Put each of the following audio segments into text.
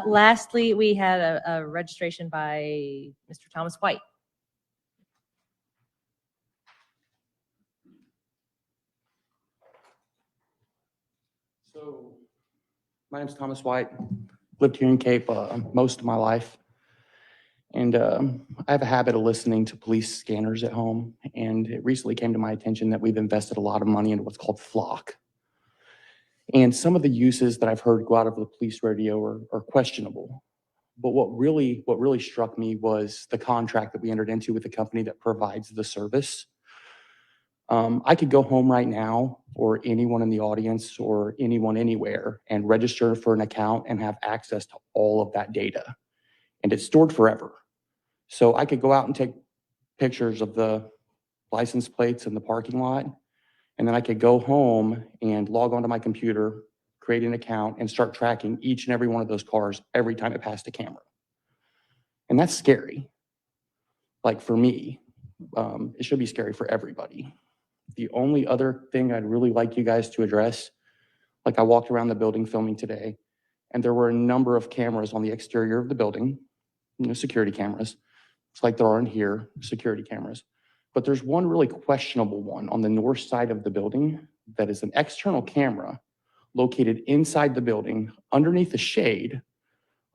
Lastly, we had a registration by Mr. Thomas White. So, my name's Thomas White. Lived here in Cape most of my life. And I have a habit of listening to police scanners at home. And it recently came to my attention that we've invested a lot of money into what's called Flock. And some of the uses that I've heard go out of the police radio are questionable. But what really struck me was the contract that we entered into with the company that provides the service. I could go home right now, or anyone in the audience or anyone anywhere, and register for an account and have access to all of that data. And it's stored forever. So I could go out and take pictures of the license plates in the parking lot, and then I could go home and log onto my computer, create an account, and start tracking each and every one of those cars every time it passed a camera. And that's scary. Like for me, it should be scary for everybody. The only other thing I'd really like you guys to address, like I walked around the building filming today, and there were a number of cameras on the exterior of the building, security cameras. It's like there are in here, security cameras. But there's one really questionable one on the north side of the building that is an external camera located inside the building underneath the shade,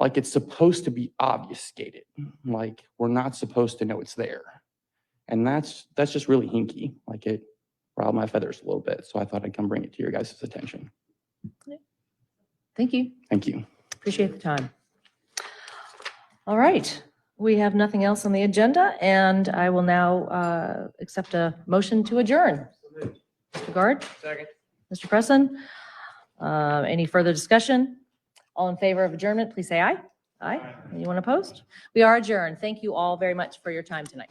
like it's supposed to be obfuscated, like we're not supposed to know it's there. And that's just really hinky. Like it riled my feathers a little bit. So I thought I'd come bring it to your guys' attention. Thank you. Thank you. Appreciate the time. All right. We have nothing else on the agenda, and I will now accept a motion to adjourn. Mr. Guard? Second. Mr. Presson? Any further discussion? All in favor of adjournment, please say aye. Aye. Anyone opposed? We are adjourned. Thank you all very much for your time tonight.